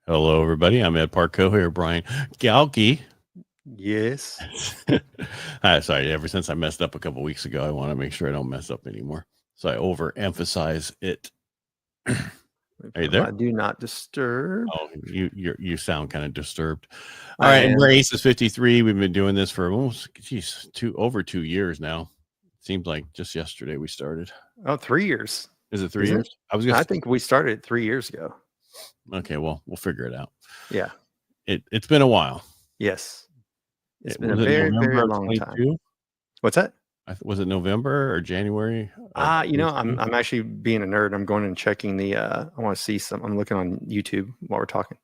Hello, everybody. I'm at Parcaut here, Brian Galke. Yes. Sorry, ever since I messed up a couple weeks ago, I want to make sure I don't mess up anymore. So I overemphasize it. Are you there? I do not disturb. Oh, you sound kind of disturbed. All I right, and am. we're ACES53. We've been doing this for almost, over 2 years now. Seems like just yesterday we started. Oh, 3 years. Is it 3 Isn't years? it? I think we started 3 years ago. Okay, well, we'll figure it out. Yeah. It's been a while. Yes. It's been a Was it very, November very of long time. 22? What's that? Was it November or January? I'm actually being a nerd. I'm going and checking the I want to see some. I'm looking on YouTube while we're talking.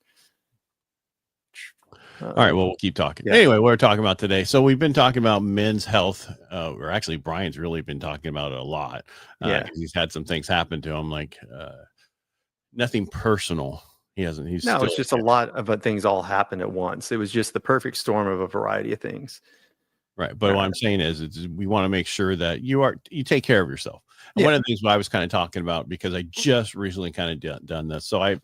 All right, well, we'll keep talking. Yeah. Anyway, what we're talking about today. So we've been talking about men's health, or actually Brian's really been talking about it a lot. Yeah. 'Cause he's had some things happen to him, like nothing personal. He hasn't. He's No, still, it's just a lot of things all happened at once. It was just the perfect storm of a variety of things. right. But what I'm saying is we want to make sure that you take care of yourself. And one of the things I was kind of talking about, because I just recently kind of done this. So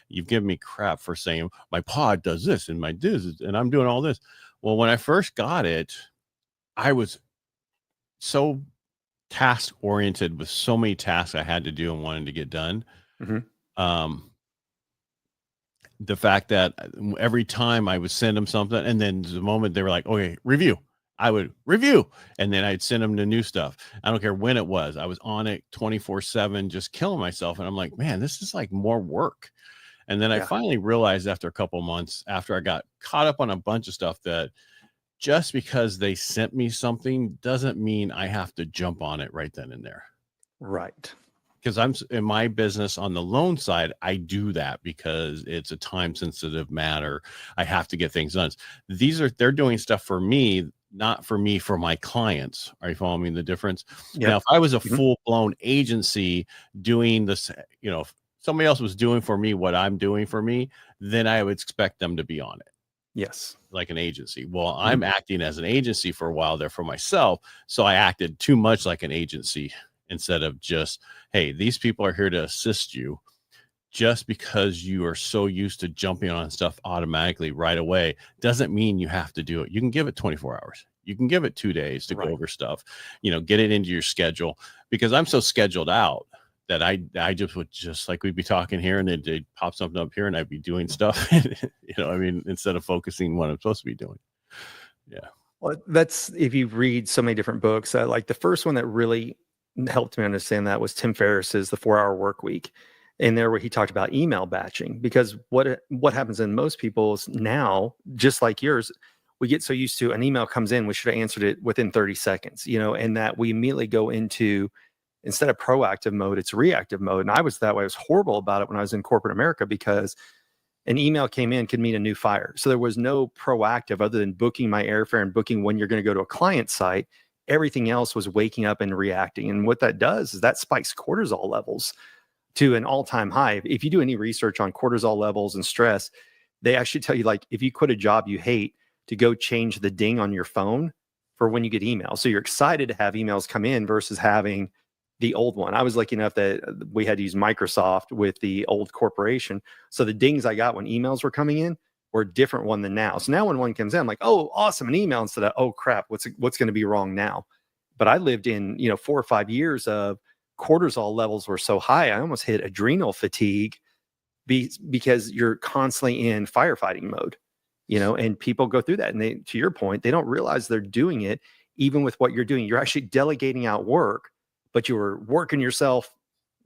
you've given me crap for saying my pod does this and and I'm doing all this. Well, when I first got it, I was so task oriented with so many tasks I had to do and wanted to get done. Mm-hmm. The fact that every time I would send them something, and then the moment they were like, okay, review, I would review, and then I'd send them the new stuff. I don't care when it was. I was on it 24/7, just killing myself. And I'm like, man, this is like more work. And then I finally realized after a couple months, after I got caught up on a bunch of stuff, that just because they sent me something doesn't mean I have to jump on it right then and there. Right. Because I'm in my business on the loan side, I do that because it's a time sensitive matter. I have to get things done. They're doing stuff for me, not for me, for my clients. Are you following me the difference? Now, if I was a full blown agency doing this, if somebody else was doing for me what I'm doing for me, then I would expect them to be on it. Yes. Like an agency. Well, I'm acting as an agency for a while there for myself. So I acted too much like an agency instead of just, hey, these people are here to assist you. Just because you are so used to jumping on stuff automatically right away doesn't mean you have to do it. You can give it 24 hours. You can give it 2 days to go over stuff, get it into your schedule, because I'm so scheduled out that I just would like we'd be talking here and they'd pop something up here and I'd be doing stuff, instead of focusing what I'm supposed to be doing. Yeah. Well, that's, if you read so many different books, like the first one that really helped me understand that was Tim Ferriss's The 4-Hour Work Week. And there where he talked about email batching, because what happens in most people's now, just like yours, we get so used to an email comes in, we should have answered it within 30 seconds, and that we immediately go into, instead of proactive mode, it's reactive mode. And I was that way. I was horrible about it when I was in corporate America, because an email came in could mean a new fire. So there was no proactive other than booking my airfare and booking when you're going to go to a client site. Everything else was waking up and reacting. And what that does is that spikes cortisol levels to an all-time high. If you do any research on cortisol levels and stress, they actually tell you, like, if you quit a job you hate, to go change the ding on your phone for when you get emails. So you're excited to have emails come in versus having the old one. I was lucky enough that we had to use Microsoft with the old corporation. So the dings I got when emails were coming in were a different one than now. So now when one comes in, I'm like, oh, awesome, an email, instead of, oh crap, what's going to be wrong now? But I lived in, 4 or 5 years of cortisol levels were so high, I almost hit adrenal fatigue because you're constantly in firefighting mode, and people go through that. And they, to your point, they don't realize they're doing it. Even with what you're doing, you're actually delegating out work, but you're working yourself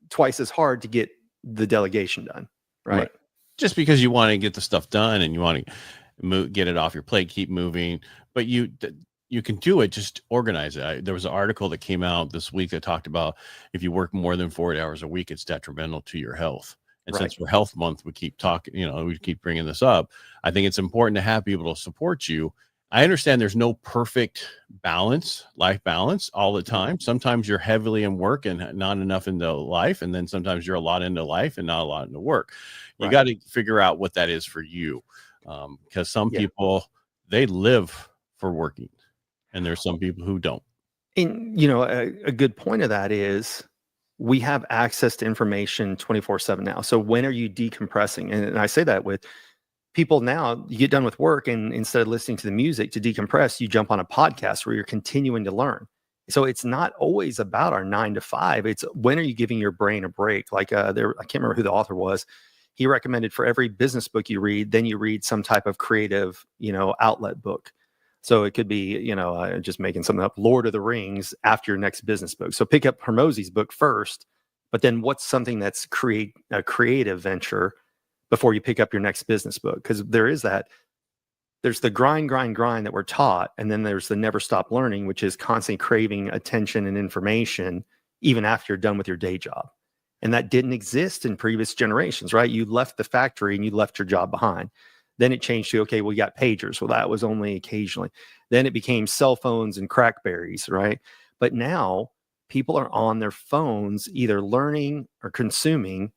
twice as hard to get the delegation done. Right. Just because you want to get the stuff done and you want to get it off your plate, keep moving, but you can do it, just organize it. There was an article that came out this week that talked about if you work more than 40 hours a week, it's detrimental to your health. And since we're Health Month, we keep talking, we keep bringing this up. I think it's important to have people to support you. I understand there's no perfect life balance all the time. Sometimes you're heavily in work and not enough into life. And then sometimes you're a lot into life and not a lot into work. You got to figure out what that is for you. Because some people, they live for working. And there's some people who don't. And, a good point of that is we have access to information 24/7 now. So when are you decompressing? And I say that with people now, you get done with work, and instead of listening to the music to decompress, you jump on a podcast where you're continuing to learn. So it's not always about our 9 to 5. It's when are you giving your brain a break? Like I can't remember who the author was. He recommended for every business book you read, then you read some type of creative, outlet book. So it could be, just making something up, Lord of the Rings after your next business book. So pick up Hormozi's book first, but then what's something that's a creative venture before you pick up your next business book? Because there's the grind that we're taught. And then there's the never stop learning, which is constantly craving attention and information, even after you're done with your day job. And that didn't exist in previous generations, right? You left the factory and you left your job behind. Then it changed to, okay, we got pagers. Well, that was only occasionally. Then it became cell phones and crackberries, right? But now people are on their phones, either learning or consuming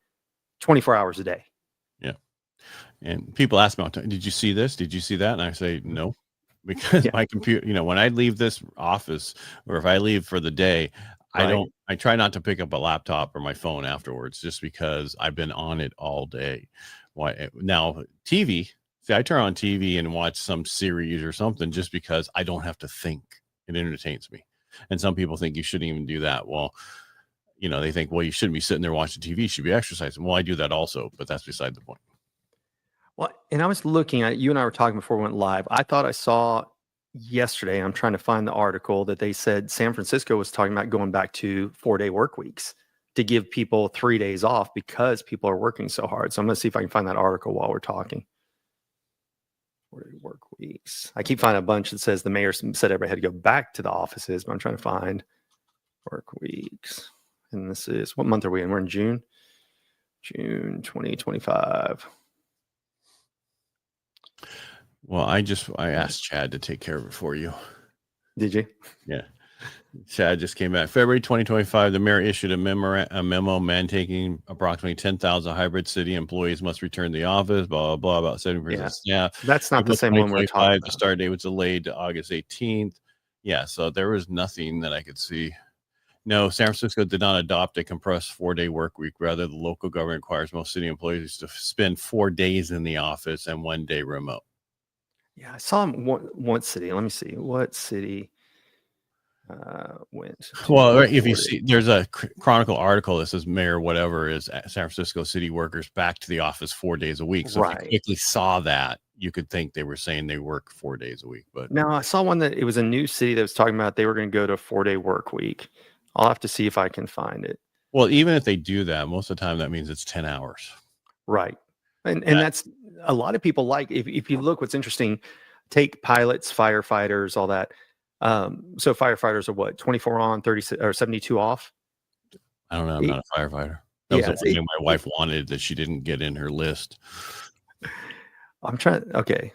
24 hours a day. Yeah. And people ask me, did you see this? Did you see that? And I say, no, because my computer, when I leave this office or if I leave for the day, I try not to pick up a laptop or my phone afterwards, just because I've been on it all day. Why now TV? See, I turn on TV and watch some series or something just because I don't have to think. It entertains me. And some people think you shouldn't even do that. Well, they think, well, you shouldn't be sitting there watching TV. You should be exercising. Well, I do that also, but that's beside the point. Well, and I was looking at, you and I were talking before we went live. I thought I saw yesterday, I'm trying to find the article that they said San Francisco was talking about going back to 4-day work weeks to give people 3 days off because people are working so hard. So I'm going to see if I can find that article while we're talking. 4-day work weeks. I keep finding a bunch that says the mayor said everybody had to go back to the offices, but I'm trying to find work weeks. And this is, what month are we in? We're in June. June 2025. Well, I asked Chad to take care of it for you. Did you? Yeah. Chad just came back. February 2025, the mayor issued a memo mandating approximately 10,000 hybrid city employees must return to the office, blah, blah, blah, about 70% staff. That's not the same one we're talking about. The start date was delayed to August 18th. Yeah, so there was nothing that I could see. No, San Francisco did not adopt a compressed 4-day work week. Rather, the local government requires most city employees to spend 4 days in the office and 1 day remote. Yeah, I saw one city. Let me see. What city went? Well, if you see, there's a Chronicle article that says Mayor whatever is San Francisco city workers back to the office 4 days a week. So if you quickly saw that, you could think they were saying they work 4 days a week. But no, I saw one that it was a new city that was talking about they were going to go to a 4-day work week. I'll have to see if I can find it. Well, even if they do that, most of the time that means it's 10 hours. Right. And that's a lot of people like, if you look, what's interesting, take pilots, firefighters, all that. So firefighters are what, 24 on, 30 or 72 off? I don't know. I'm not a firefighter. That was the one thing my wife wanted that she didn't get in her list. I'm trying. Okay,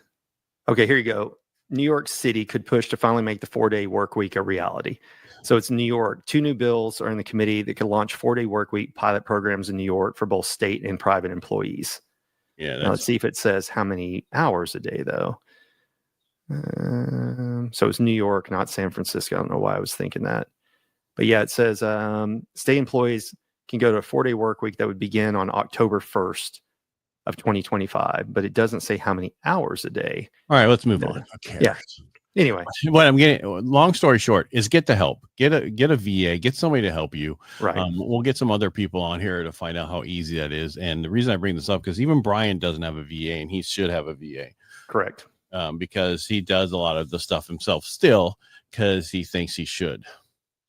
here you go. New York City could push to finally make the 4-day work week a reality. So it's New York. 2 new bills are in the committee that could launch 4-day work week pilot programs in New York for both state and private employees. Yeah. Now let's see if it says how many hours a day, though. So it's New York, not San Francisco. I don't know why I was thinking that. But yeah, it says state employees can go to a 4-day work week that would begin on October 1st of 2025. But it doesn't say how many hours a day. All right, let's move on. Okay. Yeah. Anyway, what I'm getting, long story short, is get the help. Get a VA. Get somebody to help you. Right. We'll get some other people on here to find out how easy that is. And the reason I bring this up, because even Brian doesn't have a VA, and he should have a VA. Correct. Because he does a lot of the stuff himself still, because he thinks he should.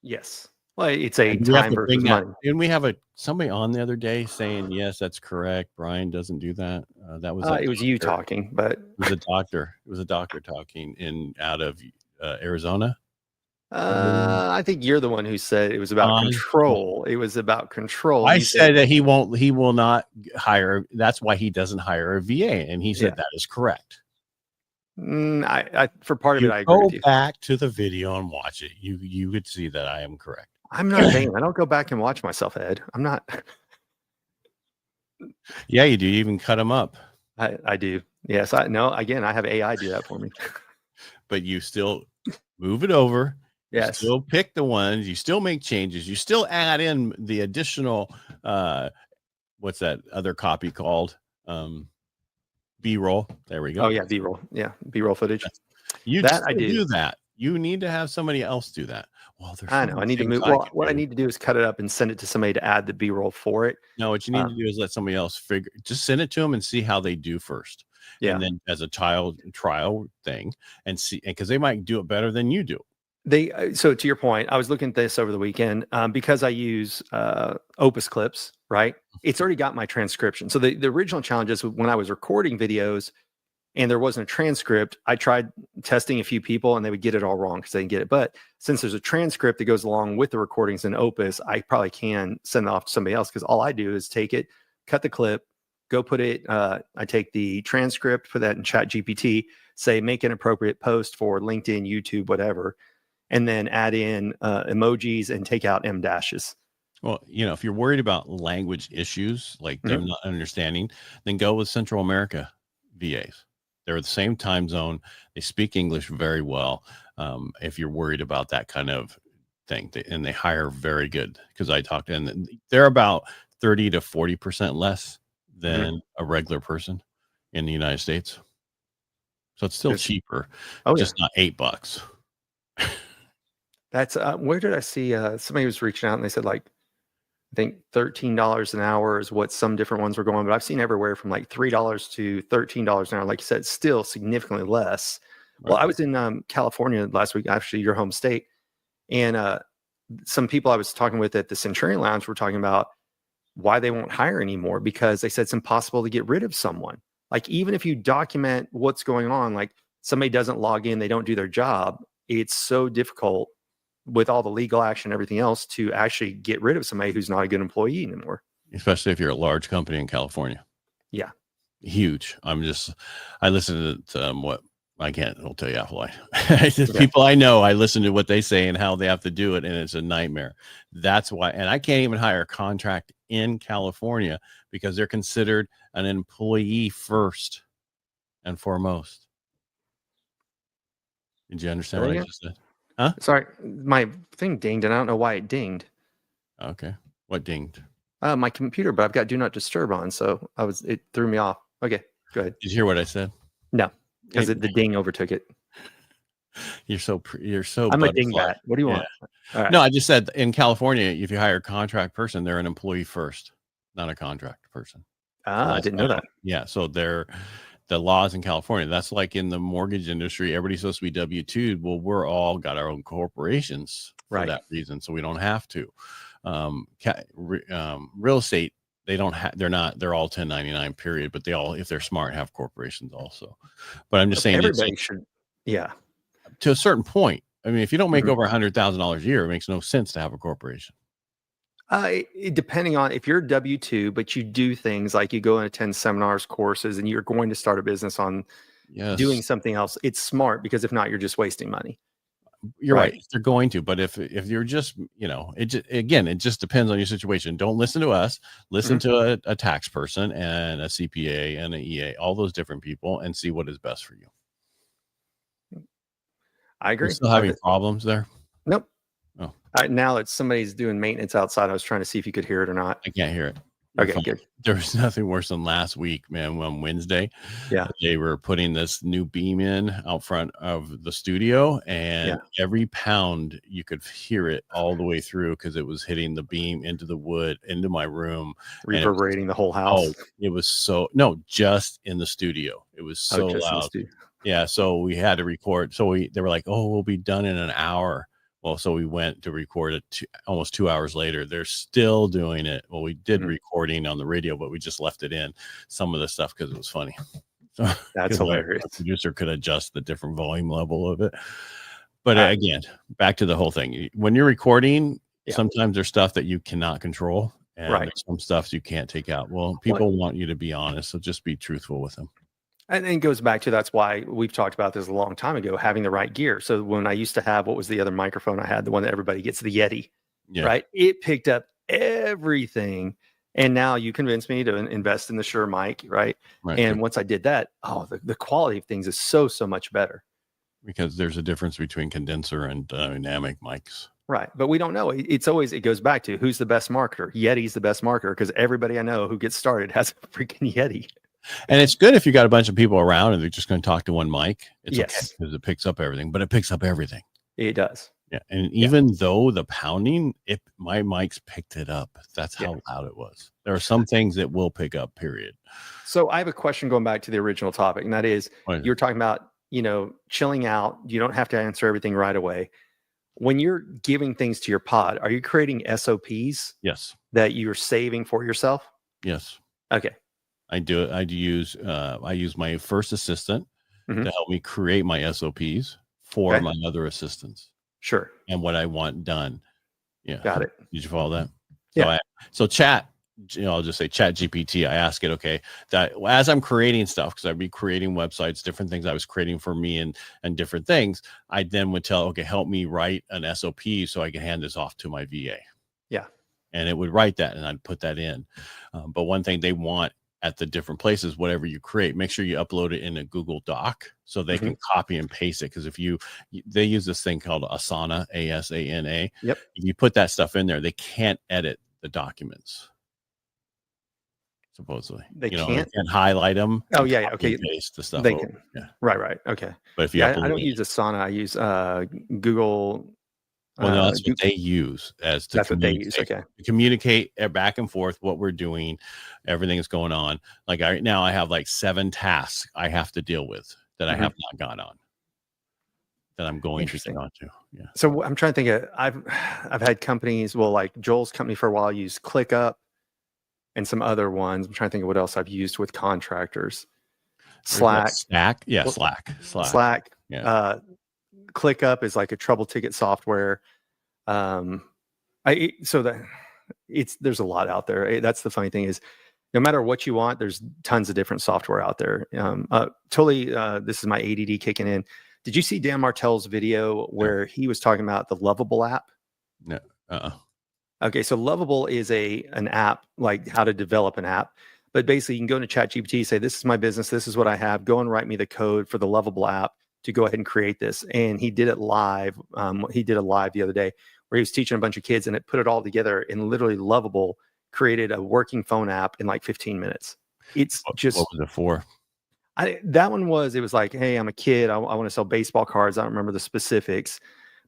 Yes. Well, it's a time versus money. And we have somebody on the other day saying, yes, that's correct. Brian doesn't do that. That was it was you talking, but it was a doctor. It was a doctor talking out of Arizona. I think you're the one who said it was about control. It was about control. I said that he will not hire. That's why he doesn't hire a VA. And he said that is correct. For part of it, I agree with you. Go back to the video and watch it. You could see that I am correct. I'm not saying I don't go back and watch myself, Ed. I'm not. Yeah, you do. You even cut them up. I do. Yes. I have AI do that for me. But you still move it over You Yes. still pick the ones, you still make changes, you still add in the additional what's that other copy called? B-roll. There we go. Oh yeah, B-roll. Yeah, B-roll footage. You That I still do. do that. You need to have somebody else do that. Well, there's I some know. of I the need to things move. I Well, can what I do. need to do is cut it up and send it to somebody to add the B-roll for it. No, what you need to do is let somebody else just send it to them and see how they do first. Yeah. And then as a trial thing and see, because they might do it better than you do. So to your point, I was looking at this over the weekend because I use Opus clips, right? It's already got my transcription. So the original challenge is when I was recording videos and there wasn't a transcript, I tried testing a few people and they would get it all wrong because they didn't get it. But since there's a transcript that goes along with the recordings in Opus, I probably can send it off to somebody else because all I do is take it, cut the clip, go put it. I take the transcript, put that in Chat GPT, say make an appropriate post for LinkedIn, YouTube, whatever, and then add in emojis and take out M dashes. Well, if you're worried about language issues, like them not understanding, then go with Central America VAs. They're the same time zone. They speak English very well. If you're worried about that kind of thing, and they hire very good, because I talked to them, they're about 30 to 40% less than a regular person in the United States. So it's still cheaper, just not $8. That's where did I see somebody was reaching out and they said like I think $13 an hour is what some different ones were going, but I've seen everywhere from like $3 to $13 an hour. Like you said, still significantly less. Well, I was in California last week, actually your home state, and some people I was talking with at the Centurion Lounge were talking about why they won't hire anymore because they said it's impossible to get rid of someone. Like even if you document what's going on, like somebody doesn't log in, they don't do their job, it's so difficult with all the legal action and everything else to actually get rid of somebody who's not a good employee anymore. Especially if you're a large company in California. Yeah. Huge. I listen to what I'll tell you offline. People I know, I listen to what they say and how they have to do it, and it's a nightmare. That's why, and I can't even hire a contract in California because they're considered an employee first and foremost. Did you understand what I just said? Huh? Sorry, my thing dinged, and I don't know why it dinged. Okay. What dinged? My computer, but I've got Do Not Disturb on, so it threw me off. Okay, go ahead. Did you hear what I said? No, because the ding overtook it. You're so I'm a dingbat. What do you want? All right. No, I just said in California, if you hire a contract person, they're an employee first, not a contract person. I didn't know that. Yeah, so the laws in California, that's like in the mortgage industry, everybody's supposed to be W-2. Well, we're all got our own corporations for that reason, so we don't have to. Real estate, they're all 1099 period, but they all, if they're smart, have corporations also. But I'm just saying everybody should, to a certain point. I mean, if you don't make over $100,000 a year, it makes no sense to have a corporation. Depending on if you're W-2, but you do things like you go and attend seminars, courses, and you're going to start a business on doing something else, it's smart because if not, you're just wasting money. You're right. They're going to, but if you're just, it just depends on your situation. Don't listen to us. Listen to a tax person and a CPA and an EA, all those different people, and see what is best for you. I agree. You're still having problems there? Nope. Oh. Now it's somebody's doing maintenance outside. I was trying to see if you could hear it or not. I can't hear it. Okay, good. There was nothing worse than last week, man. On Wednesday, they were putting this new beam in out front of the studio, and every pound you could hear it all the way through because it was hitting the beam into the wood, into my room, reverberating the whole house. Oh, it was just in the studio. It was so loud. Yeah, so we had to record. So they were like, "Oh, we'll be done in an hour." Well, so we went to record it almost 2 hours later. They're still doing it. Well, we did recording on the radio, but we just left it in some of the stuff because it was funny. So, that's hilarious. The producer could adjust the different volume level of it. But again, back to the whole thing. When you're recording, sometimes there's stuff that you cannot control, and there's some stuff you can't take out. Well, people want you to be honest, so just be truthful with them. And it goes back to, that's why we've talked about this a long time ago, having the right gear. So when I used to have, what was the other microphone I had? The one that everybody gets, the Yeti, right? It picked up everything. And now you convinced me to invest in the Shure mic, right? And once I did that, the quality of things is so much better. because there's a difference between condenser and dynamic mics. Right. But we don't know. It goes back to who's the best marketer. Yeti's the best marketer because everybody I know who gets started has a freaking Yeti. And it's good if you got a bunch of people around and they're just going to talk to one mic. It's okay Yes. because it picks up everything, but it picks up everything. It does. Yeah. And even though the pounding, my mics picked it up. That's how loud it was. There are some things that will pick up, period. So I have a question going back to the original topic, and that is you're talking about, chilling out. You don't have to answer everything right away. When you're giving things to your pod, are you creating SOPs? Yes. That you're saving for yourself? Yes. Okay. I do it. I use my first assistant to help me create my SOPs for my other assistants. Sure. And what I want done. Yeah. Got it. Did you follow that? Yeah. So chat, I'll just say chat GPT. I ask it, okay, that as I'm creating stuff, because I'd be creating websites, different things I was creating for me and different things, I then would tell, okay, help me write an SOP so I can hand this off to my VA. Yeah. And it would write that and I'd put that in. But one thing they want at the different places, whatever you create, make sure you upload it in a Google Doc so they can copy and paste it. Because they use this thing called Asana, ASANA. Yep. If you put that stuff in there, they can't edit the documents. Supposedly, they can't highlight them. Oh yeah, okay. Paste the stuff. They can. Yeah. Right. Okay. But if you, I don't use Asana. I use Google. Well, no, that's what they use as to. That's what they use. Okay. Communicate back and forth what we're doing, everything is going on. Like right now, I have like 7 tasks I have to deal with that I have not gone on. That I'm going to get onto. Yeah. So I'm trying to think. I've had companies. Well, like Joel's company for a while used ClickUp. And some other ones. I'm trying to think of what else I've used with contractors. Slack. Yeah, Slack. Yeah. ClickUp is like a trouble ticket software. There's a lot out there. That's the funny thing is, no matter what you want, there's tons of different software out there. This is my ADD kicking in. Did you see Dan Martell's video where he was talking about the Lovable app? No. Okay, so Lovable is an app, like how to develop an app. But basically, you can go into ChatGPT, say, this is my business, this is what I have. Go and write me the code for the Lovable app to go ahead and create this. And he did it live. He did it live the other day where he was teaching a bunch of kids and it put it all together. And literally Lovable created a working phone app in like 15 minutes. It's just... What was it for? It was like, hey, I'm a kid. I want to sell baseball cards. I don't remember the specifics.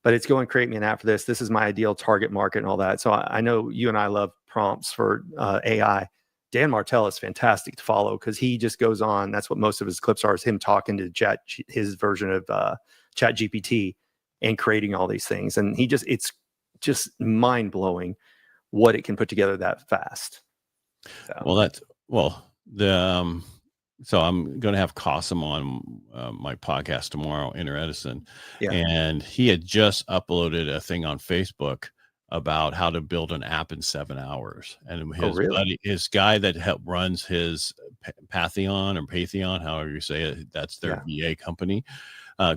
But it's go and create me an app for this. This is my ideal target market and all that. So I know you and I love prompts for AI. Dan Martell is fantastic to follow because he just goes on. That's what most of his clips are, is him talking to his version of Chat GPT and creating all these things. And it's just mind blowing what it can put together that fast. So. So I'm going to have Qasim on my podcast tomorrow, Inner Edison. Yeah. And he had just uploaded a thing on Facebook about how to build an app in 7 hours. And his guy that runs his Patheon, however you say it, that's their VA company,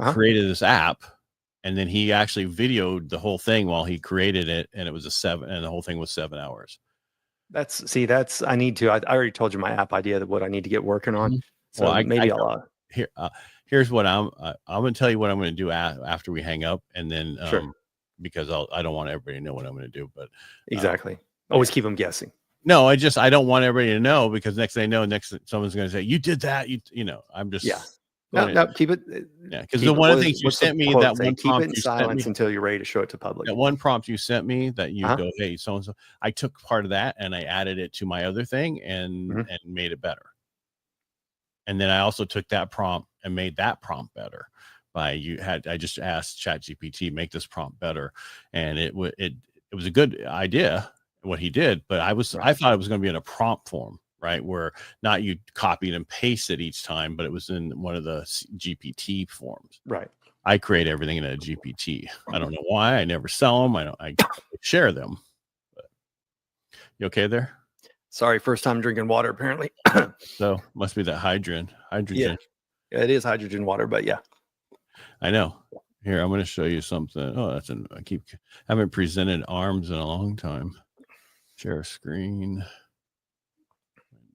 created this app. And then he actually videoed the whole thing while he created it. And it was the whole thing was 7 hours. I already told you my app idea of what I need to get working on. So here's what I'm going to tell you what I'm going to do after we hang up. And then, because I don't want everybody to know what I'm going to do, but exactly. Always keep them guessing. No, I don't want everybody to know because next thing they know, someone's going to say, you did that. I'm just, No, keep it. Yeah, because one of the things you sent me, that one keep prompt it in silence until you're ready to show it to public. That one prompt you sent me that you go, hey, so and so. I took part of that and I added it to my other thing and made it better. And then I also took that prompt and made that prompt better. I just asked ChatGPT, make this prompt better, and it was a good idea what he did, but I thought it was going to be in a prompt form. Right, where not you copied and pasted each time, but it was in one of the GPT forms. Right. I create everything in a GPT. I don't know why. I never sell them. I share them. But you okay there? Sorry, first time drinking water apparently. So must be that hydrogen. Yeah, it is hydrogen water, but yeah. I know. Here, I'm going to show you something. Oh, I haven't presented arms in a long time. Share screen.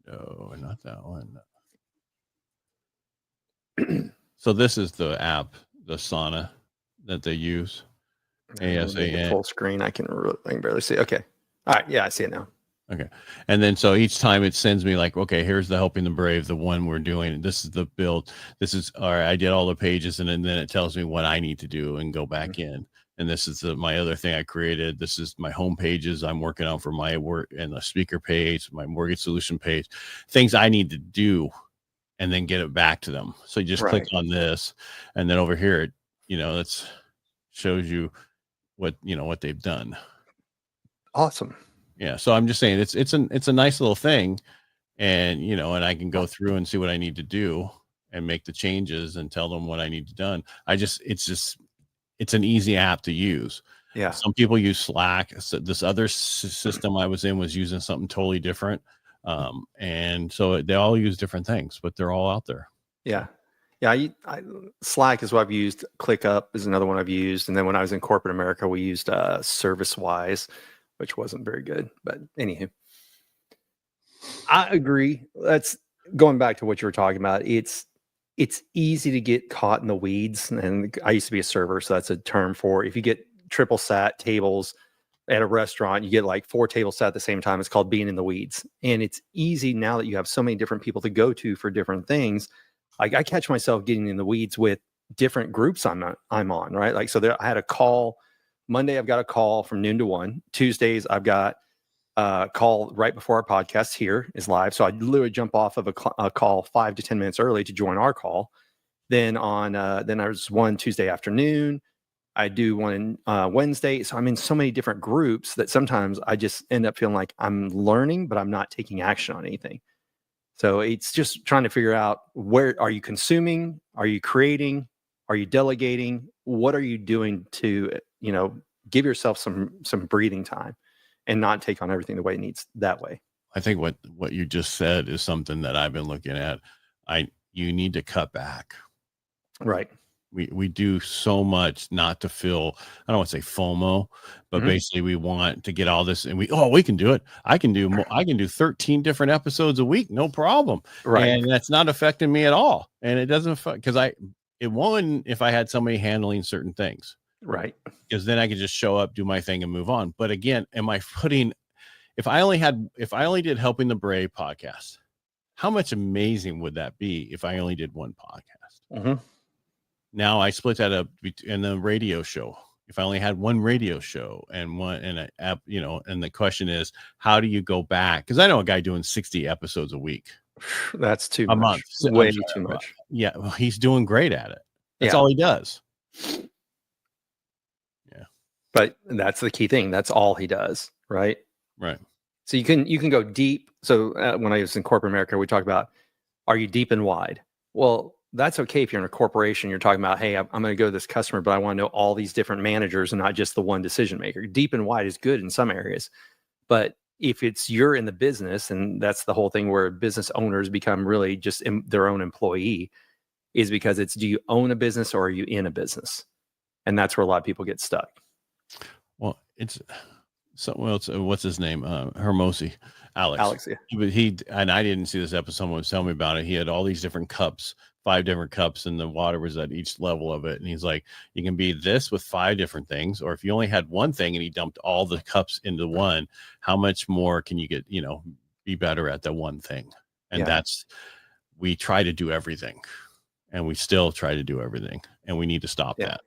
No, not that one. So this is the app the sauna that they use. Make it ASAN. full screen. I can barely see. Okay. All right. Yeah, I see it now. Okay. And then so each time it sends me like, okay, here's the Helping the Brave, the one we're doing. This is the build. This is all right. I did all the pages, and then it tells me what I need to do and go back in. And this is my other thing I created. This is my home pages I'm working on for my work, and the speaker page, my mortgage solution page, things I need to do, and then get it back to them. So you just click on this, and then over here, it shows you what they've done. Awesome. Yeah. So I'm just saying it's a nice little thing, and and I can go through and see what I need to do and make the changes and tell them what I need to done. It's an easy app to use. Yeah. Some people use Slack. So this other system I was in was using something totally different. And so they all use different things, but they're all out there. Yeah. Yeah. Slack is what I've used. ClickUp is another one I've used. And then when I was in corporate America, we used ServiceWise, which wasn't very good. But anywho, I agree. That's going back to what you were talking about. It's easy to get caught in the weeds. And I used to be a server, so that's a term for if you get triple sat tables at a restaurant, you get like 4 tables sat at the same time. It's called being in the weeds. And it's easy now that you have so many different people to go to for different things. Like I catch myself getting in the weeds with different groups I'm on, right? Like, so I had a call Monday. I've got a call from noon to 1. Tuesdays, I've got a call right before our podcast here is live. So I literally jump off of a call 5 to 10 minutes early to join our call. Then then there's one Tuesday afternoon. I do one Wednesday. So I'm in so many different groups that sometimes I just end up feeling like I'm learning, but I'm not taking action on anything. So it's just trying to figure out, where are you consuming? Are you creating? Are you delegating? What are you doing to, give yourself some breathing time and not take on everything the way it needs that way? I think what you just said is something that I've been looking at. You need to cut back. Right. We do so much not to feel, I don't want to say FOMO, but basically we want to get all this, and we can do it. I can do 13 different episodes a week, no problem. Right. And that's not affecting me at all. And it doesn't, because it won't if I had somebody handling certain things. Right. Because then I could just show up, do my thing, and move on. But again, if I only did Helping the Brave podcast, how much amazing would that be if I only did one podcast? Now I split that up in the radio show. If I only had one radio show and an app, and the question is, how do you go back? Because I know a guy doing 60 episodes a week. That's too a much. month. Way too much. Yeah, well, he's doing great at it. That's all he does. Yeah, but that's the key thing. That's all he does, right? Right. So you can go deep. So when I was in corporate America, we talk about, are you deep and wide? Well, that's okay if you're in a corporation. You're talking about, hey, I'm going to go to this customer, but I want to know all these different managers and not just the one decision maker. Deep and wide is good in some areas, but if you're in the business, and that's the whole thing where business owners become really just their own employee, is because it's, do you own a business or are you in a business? And that's where a lot of people get stuck. Well, it's something else. What's his name? Hermosi, Alex. Alex, yeah. And I didn't see this episode. Someone was telling me about it. He had all these different cups, 5 different cups, and the water was at each level of it. And he's like, you can be this with 5 different things, or if you only had one thing and he dumped all the cups into one, how much more can you get, be better at the one thing? And we try to do everything, and we still try to do everything, and we need to stop that.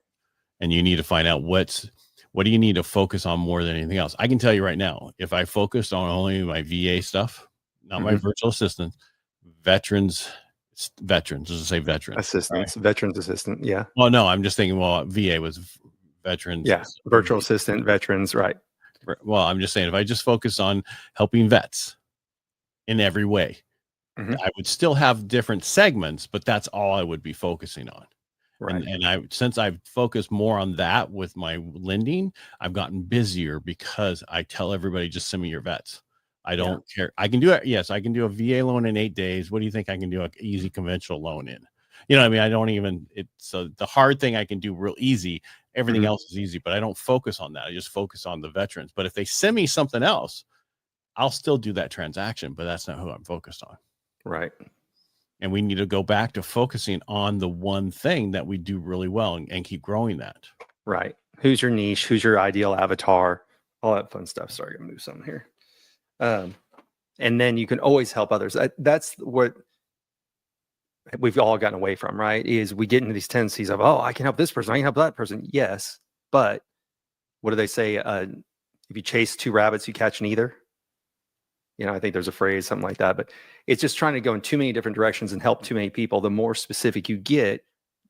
And you need to find out what do you need to focus on more than anything else. I can tell you right now, if I focused on only my VA stuff, not my virtual assistant, veterans, does it say veterans? Assistants, right? Veterans assistant, yeah. Well, no, I'm just thinking, VA was veterans. Yeah, virtual assistant, veterans, right. Well, I'm just saying, if I just focus on helping vets in every way, I would still have different segments, but that's all I would be focusing on. Right. And since I've focused more on that with my lending, I've gotten busier because I tell everybody, just send me your vets. I don't care. I can do it. Yes, I can do a VA loan in 8 days. What do you think I can do an easy conventional loan in? You know what I mean? I don't even, so the hard thing I can do real easy. Everything else is easy, but I don't focus on that. I just focus on the veterans. But if they send me something else, I'll still do that transaction, but that's not who I'm focused on. Right. And we need to go back to focusing on the one thing that we do really well and keep growing that. Right. Who's your niche? Who's your ideal avatar? All that fun stuff. Sorry, I'm gonna move something here. And then you can always help others. That's what we've all gotten away from, right? Is we get into these tendencies of, oh, I can help this person, I can help that person. Yes, but what do they say? If you chase two rabbits, you catch neither. I think there's a phrase, something like that. But it's just trying to go in too many different directions and help too many people. The more specific you get,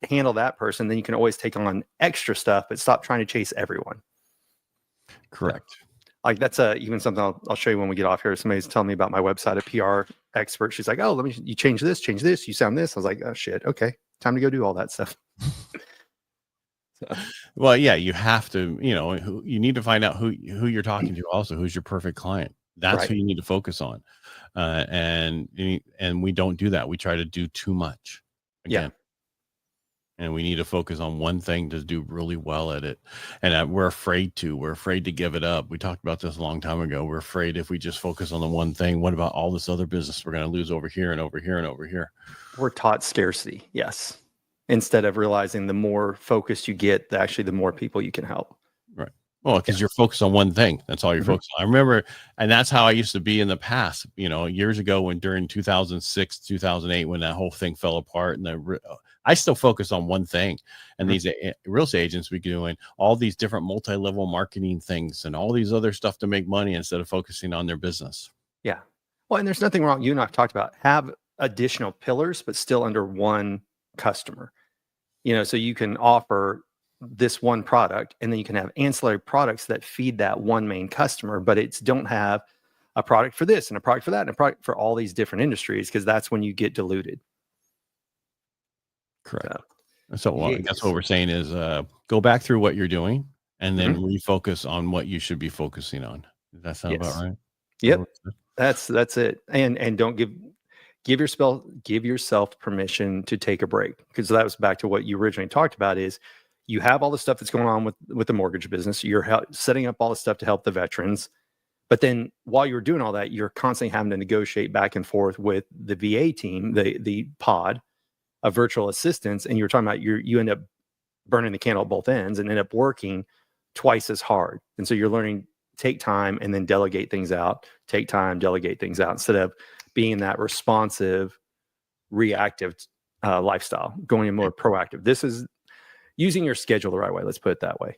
handle that person, then you can always take on extra stuff, but stop trying to chase everyone. Correct. Like that's even something I'll show you when we get off here. Somebody's telling me about my website, a PR expert. She's like, oh, you change this, you sound this. I was like, oh shit. Okay. Time to go do all that stuff. Well, yeah, you have to, you need to find out who you're talking to also, who's your perfect client. That's Right. who you need to focus on. And we don't do that. We try to do too much again. And we need to focus on one thing to do really well at it. And we're afraid to give it up. We talked about this a long time ago. We're afraid if we just focus on the one thing, what about all this other business we're going to lose over here and over here and over here? We're taught scarcity. Yes. Instead of realizing the more focused you get, actually, the more people you can help. Right. Well, because you're focused on one thing. That's all you're focused on. I remember, and that's how I used to be in the past, years ago during 2006, 2008, when that whole thing fell apart, and I still focus on one thing. And these real estate agents be doing all these different multi-level marketing things and all these other stuff to make money instead of focusing on their business. Yeah. Well, and there's nothing wrong. You and I've talked about have additional pillars, but still under one customer. So you can offer this one product, and then you can have ancillary products that feed that one main customer, but it's don't have a product for this and a product for that and a product for all these different industries, because that's when you get diluted. Correct. So I guess what we're saying is go back through what you're doing and then refocus on what you should be focusing on. Does that sound about right? Yep. That's it. And don't give yourself permission to take a break, because that was back to what you originally talked about. Is you have all the stuff that's going on with the mortgage business. You're setting up all the stuff to help the veterans. But then while you're doing all that, you're constantly having to negotiate back and forth with the VA team, the pod of virtual assistants. And you're talking about you end up burning the candle at both ends and end up working twice as hard. And so you're learning, take time and then delegate things out, take time, delegate things out, instead of being that responsive, reactive lifestyle, going more proactive. This is using your schedule the right way. Let's put it that way.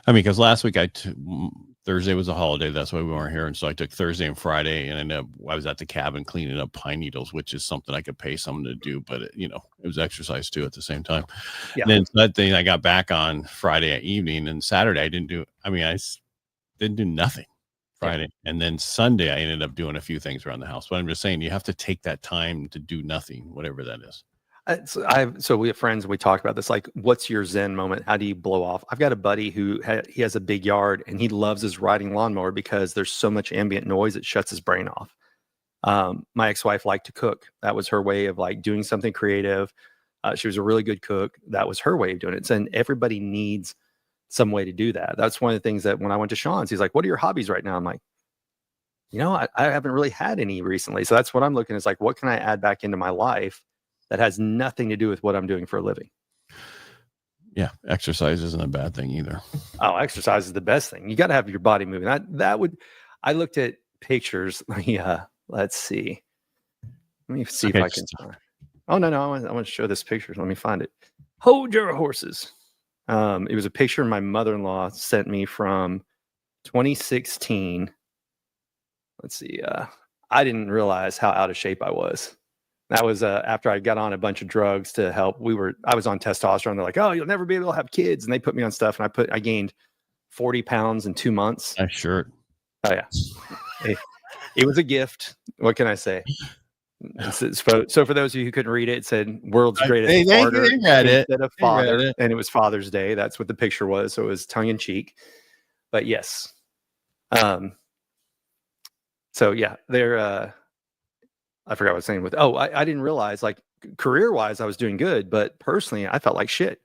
I mean, because last week Thursday was a holiday. That's why we weren't here. And so I took Thursday and Friday, and I was at the cabin cleaning up pine needles, which is something I could pay someone to do, but it was exercise too at the same time. Yeah. And then that thing, I got back on Friday evening, and Saturday I didn't do nothing Friday. Yeah. And then Sunday I ended up doing a few things around the house. But I'm just saying, you have to take that time to do nothing, whatever that is. So we have friends, we talk about this, like, what's your Zen moment? How do you blow off? I've got a buddy who he has a big yard, and he loves his riding lawnmower because there's so much ambient noise, it shuts his brain off. My ex-wife liked to cook. That was her way of like doing something creative. She was a really good cook. That was her way of doing it. And everybody needs some way to do that. That's one of the things that when I went to Sean's, he's like, what are your hobbies right now? I'm like, I haven't really had any recently. So that's what I'm looking at, is like, what can I add back into my life that has nothing to do with what I'm doing for a living? Yeah. Exercise isn't a bad thing either. Oh, exercise is the best thing. You got to have your body moving. I looked at pictures. Let's see. Let me see if I can. Oh, no. I want to show this picture. Let me find it. Hold your horses. It was a picture my mother-in-law sent me from 2016. Let's see. I didn't realize how out of shape I was. That was after I got on a bunch of drugs to help. I was on testosterone. They're like, oh, you'll never be able to have kids. And they put me on stuff, and I gained 40 pounds in 2 months. Nice shirt. Oh, yeah. It was a gift. What can I say? So for those of you who couldn't read it, it said world's greatest martyr instead of father. And it was Father's Day. That's what the picture was. So it was tongue in cheek. But yes. So yeah, I forgot what I was saying I didn't realize, like, career-wise I was doing good, but personally I felt like shit.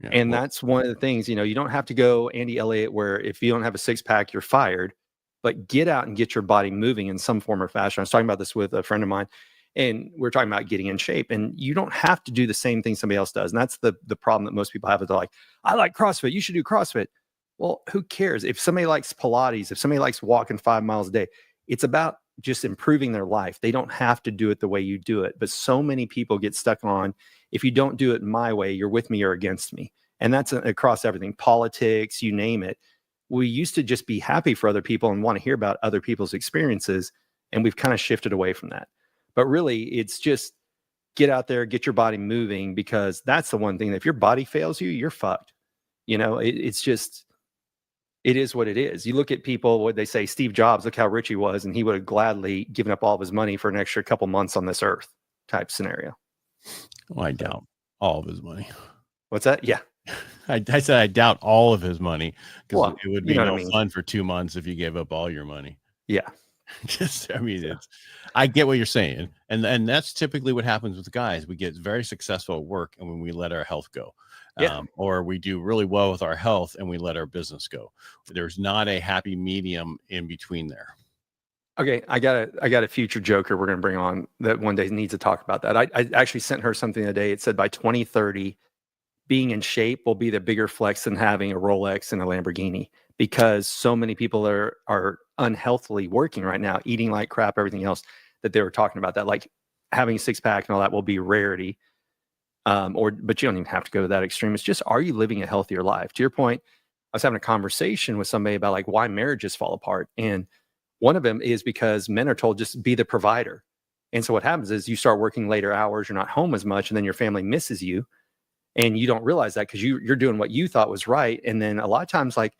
Yeah, and that's one of the things, you don't have to go Andy Elliott where if you don't have a six-pack, you're fired, but get out and get your body moving in some form or fashion. I was talking about this with a friend of mine, And we're talking about getting in shape, and you don't have to do the same thing somebody else does. And that's the problem that most people have. Is they're like, I like CrossFit. You should do CrossFit. Well, who cares? If somebody likes Pilates, if somebody likes walking 5 miles a day, it's about just improving their life. They don't have to do it the way you do it. But so many people get stuck on, if you don't do it my way, you're with me or against me. And that's across everything, politics, you name it. We used to just be happy for other people and want to hear about other people's experiences. And we've kind of shifted away from that. But really, it's just get out there, get your body moving, because that's the one thing that if your body fails you, you're fucked. It's just, it is what it is. You look at people, what they say, Steve Jobs, look how rich he was, and he would have gladly given up all of his money for an extra couple months on this earth type scenario. Well, I doubt all of his money. What's that? Yeah. I said I doubt all of his money, because it would be no I mean? fun for 2 months if you gave up all your money. Yeah. I get what you're saying. And that's typically what happens with guys. We get very successful at work, and when we let our health go, or we do really well with our health and we let our business go. There's not a happy medium in between there. Okay. I got a future joker we're going to bring on that one day needs to talk about that. I actually sent her something today. It said by 2030, being in shape will be the bigger flex than having a Rolex and a Lamborghini, because so many people are unhealthily working right now, eating like crap, everything else that they were talking about, that like having a six pack and all that will be rarity. But you don't even have to go to that extreme. It's just, are you living a healthier life? To your point, I was having a conversation with somebody about like why marriages fall apart. And one of them is because men are told just be the provider. And so what happens is you start working later hours, you're not home as much, and then your family misses you. And you don't realize that because you're doing what you thought was right. And then a lot of times, like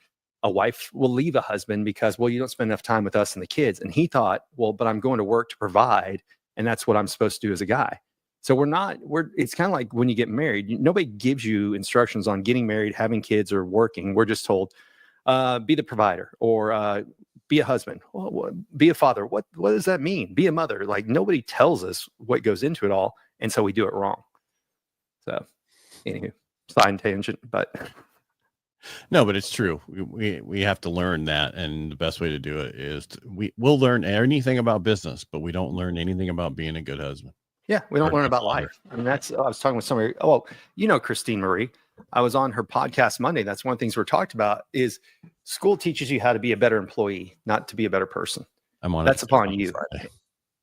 a wife will leave a husband because, well, you don't spend enough time with us and the kids. And he thought, well, but I'm going to work to provide, and that's what I'm supposed to do as a guy. So it's kind of like when you get married, nobody gives you instructions on getting married, having kids, or working. We're just told, be the provider, or be a husband, be a father. What does that mean? Be a mother. Like, nobody tells us what goes into it all. And so we do it wrong. So anywho, side tangent, but no, but it's true. We have to learn that, and the best way to do it is we'll learn anything about business, but we don't learn anything about being a good husband. Yeah, we don't learn about life. I mean, I was talking with somebody. Oh, Christine Marie. I was on her podcast Monday. That's one of the things we're talked about is school teaches you how to be a better employee, not to be a better person. That's upon you.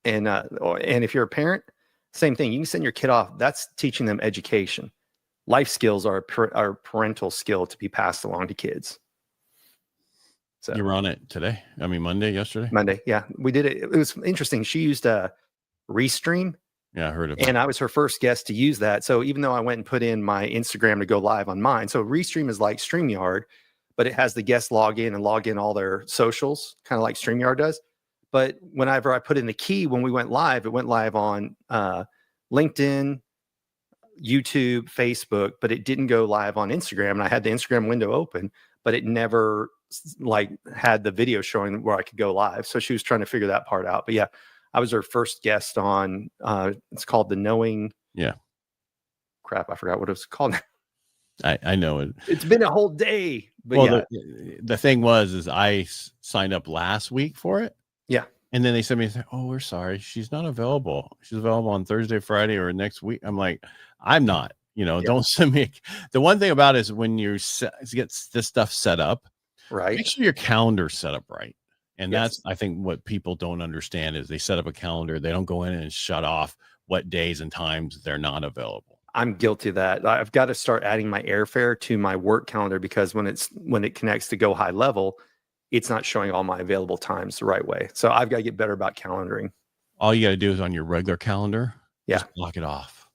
And if you're a parent, same thing. You can send your kid off. That's teaching them education. Life skills are parental skill to be passed along to kids. So you were on it today? I mean, yesterday? Monday. Yeah, we did it. It was interesting. She used Restream. Yeah, I heard of it. And I was her first guest to use that. So even though I went and put in my Instagram to go live on mine, so Restream is like StreamYard, but it has the guests log in and log in all their socials, kind of like StreamYard does. But whenever I put in the key, when we went live, it went live on LinkedIn, YouTube, Facebook, but it didn't go live on Instagram. And I had the Instagram window open, but it never like had the video showing where I could go live. So she was trying to figure that part out. But yeah, I was her first guest on, it's called The Knowing. Yeah. Crap, I forgot what it was called. I know it. It's been a whole day. But the thing is I signed up last week for it. Yeah. And then they sent me, oh, we're sorry, she's not available. She's available on Thursday, Friday, or next week. I'm like, I'm not. Don't send me. The one thing about it is when you get this stuff set up, right? Make sure your calendar's set up right. And that's, I think, what people don't understand is they set up a calendar. They don't go in and shut off what days and times they're not available. I'm guilty of that. I've got to start adding my airfare to my work calendar, because when it connects to Go High Level, it's not showing all my available times the right way. So I've got to get better about calendaring. All you got to do is on your regular calendar, just block it off.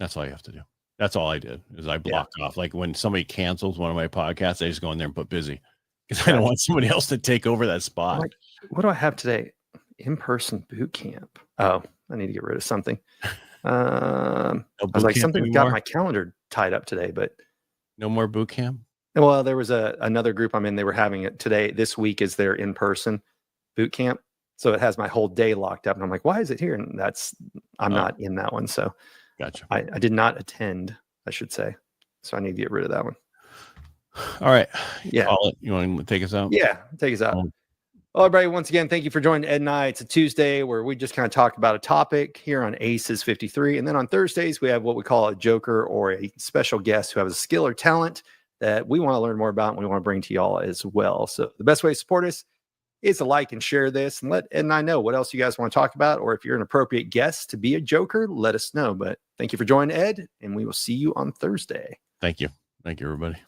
That's all you have to do. That's all I did is I blocked off. Like when somebody cancels one of my podcasts, I just go in there and put busy. Because I don't want somebody else to take over that spot. What do I have today? In-person boot camp. Oh, I need to get rid of something. I was like, something got my calendar tied up today, but no more boot camp. Well, there was another group I'm in. They were having it today. This week is their in-person boot camp, so it has my whole day locked up. And I'm like, why is it here? And I'm not in that one. So, gotcha. I did not attend, I should say. So I need to get rid of that one. All right. Yeah. You want to take us out? Yeah. Take us out. Well, everybody, once again, thank you for joining Ed and I. It's a Tuesday where we just kind of talk about a topic here on ACES53. And then on Thursdays, we have what we call a joker or a special guest who has a skill or talent that we want to learn more about and we want to bring to y'all as well. So the best way to support us is to like and share this and let Ed and I know what else you guys want to talk about. Or if you're an appropriate guest to be a joker, let us know. But thank you for joining, Ed, and we will see you on Thursday. Thank you. Thank you, everybody.